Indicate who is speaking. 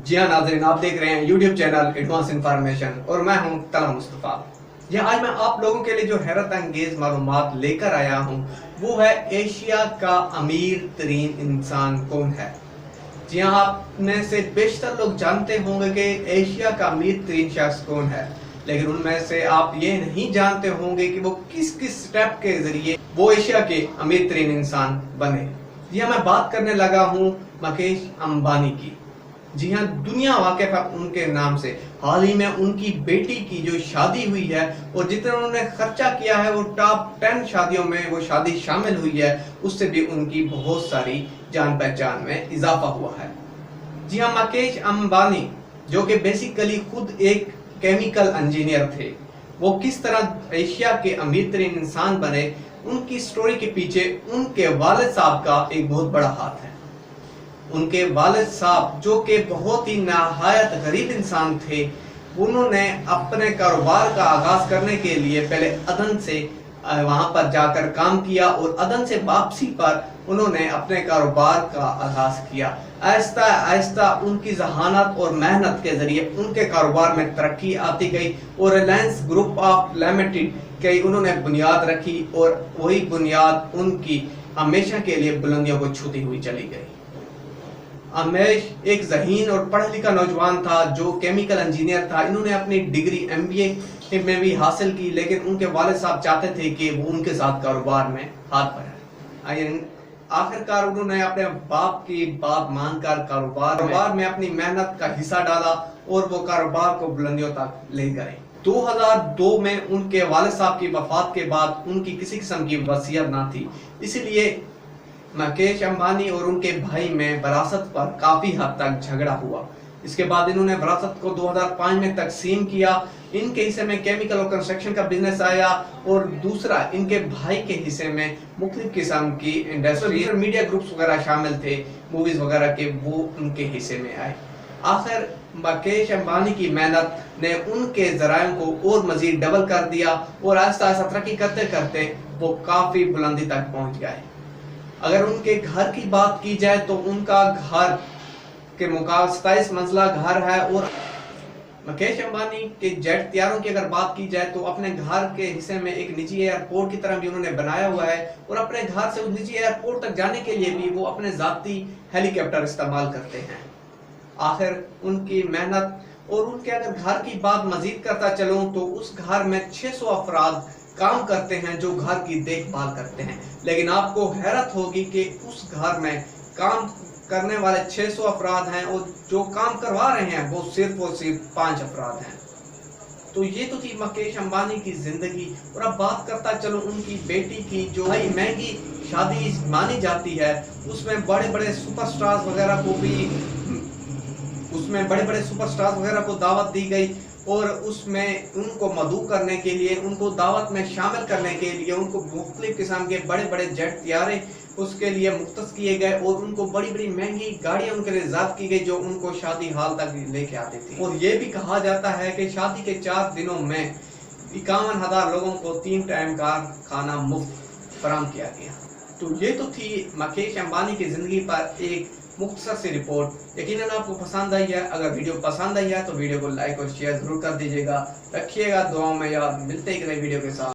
Speaker 1: जी हाँ नाज़रीन, आप देख रहे हैं यूट्यूब चैनल एडवांस इंफॉर्मेशन और मैं हूं तलहा मुस्तफ़ा। जी आज मैं आप लोगों के लिए जो हैरत अंगेज मालूमात लेकर आया हूं वो है एशिया का अमीर तरीन इंसान कौन है। जी हाँ, आप में से बेशतर लोग जानते होंगे कि एशिया का अमीर तरीन शख्स कौन है, लेकिन उनमें से आप ये नहीं जानते होंगे कि वो किस किस स्टेप के जरिए वो एशिया के अमीर तरीन इंसान बने। जी हाँ, मैं बात करने लगा हूँ मुकेश अंबानी की। जी हाँ, दुनिया वाकिफ है उनके नाम से। हाल ही में उनकी बेटी की जो शादी हुई है और जितना उन्होंने खर्चा किया है वो टॉप 10 शादियों में वो शादी शामिल हुई है, उससे भी उनकी बहुत सारी जान पहचान में इजाफा हुआ है। जी हाँ, मुकेश अंबानी जो कि बेसिकली खुद एक केमिकल इंजीनियर थे, वो किस तरह एशिया के अमीर तरीन इंसान बने, उनकी स्टोरी के पीछे उनके वालिद साहब का एक बहुत बड़ा हाथ है। उनके वालिद साहब जो कि बहुत ही नहायत गरीब इंसान थे, उन्होंने अपने कारोबार का आगाज करने के लिए पहले अदन से वहां पर जाकर काम किया और अदन से वापसी पर उन्होंने अपने कारोबार का आगाज किया। आहिस्ता आहिस्ता उनकी जहानत और मेहनत के जरिए उनके कारोबार में तरक्की आती गई और रिलायंस ग्रुप ऑफ लिमिटेड की उन्होंने बुनियाद रखी और वही बुनियाद उनकी हमेशा के लिए बुलंदियों को छूती हुई चली गई। अमेश एक ज़हीन और पढ़ा लिखा नौजवान था जो केमिकल इंजीनियर था। इन्होंने अपनी डिग्री एमबीए में भी हासिल की, लेकिन उनके वालिद साहब चाहते थे कि वो उनके साथ कारोबार में हाथ बढ़ाएं। आखिरकार उन्होंने अपने बाप की बात मानकर कारोबार में अपनी मेहनत का हिस्सा डाला और वो कारोबार को बुलंदियों तक ले गए। 2002 में उनके वालिद साहब की वफात के बाद उनकी किसी किस्म की वसीयत ना थी, इसलिए मुकेश अंबानी और उनके भाई में विरासत पर काफी हद तक झगड़ा हुआ। इसके बाद इन्होंने विरासत को 2005 में तकसीम किया। इनके हिस्से में केमिकल और कंस्ट्रक्शन का बिजनेस आया और दूसरा इनके भाई के हिस्से में मुख्तलिफ किस्म की इंडस्ट्री मीडिया ग्रुप्स वगैरह शामिल थे, मूवीज वगैरह के, वो उनके हिस्से में आए। आखिर मुकेश अंबानी की मेहनत ने उनके जरायों को और मजीद डबल कर दिया और आहिस्ता आहिस्ता तरक्की करते करते वो काफी बुलंदी तक पहुंच गए। अगर उनके घर की बात की जाए तो उनका घर के मुकाबले 27 मंजिला घर है और मुकेश अंबानी के जेट तैयारों की अगर बात की जाए तो अपने घर के हिस्से में एक निजी एयरपोर्ट की तरह भी उन्होंने बनाया हुआ है और अपने घर से उस निजी एयरपोर्ट तक जाने के लिए भी वो अपने जाती हेलीकॉप्टर इस्तेमाल करते हैं। आखिर उनकी मेहनत और उनके अगर घर की बात मजीद करता चलूं तो उस घर में 600 अफराद काम करते हैं जो घर की देखभाल करते हैं, लेकिन आपको हैरत होगी कि उस घर में काम करने वाले 600 अफराद हैं और जो काम करवा रहे हैं वो सिर्फ और सिर्फ 5 अफराद हैं। तो ये तो थी मुकेश अंबानी की जिंदगी। और अब बात करता चलो उनकी बेटी की, जो भाई महंगी शादी मानी जाती है, उसमें बड़े बड़े सुपरस्टार्स वगैरह को दावत दी गई और उसमें उनको मदऊ करने के लिए, उनको दावत में शामिल करने के लिए उनको मुख्तलिफ किस्म के बड़े बड़े जेट तैयारे उसके लिए मुख्तस किए गए और उनको बड़ी बड़ी महंगी गाड़ियां उनके लिए रिजर्व की गई जो उनको शादी हाल तक लेके आती थी। और ये भी कहा जाता है कि शादी के 4 दिनों में 51,000 लोगों को 3 टाइम का खाना मुफ्त फराहम किया गया। तो ये तो थी मुकेश अंबानी की जिंदगी पर एक मुख्तसर सी रिपोर्ट। यकीनन आपको पसंद आई है। अगर वीडियो पसंद आई है तो वीडियो को लाइक और शेयर जरूर कर दीजिएगा। रखिएगा दुआओं में याद। मिलते हैं एक नई वीडियो के साथ।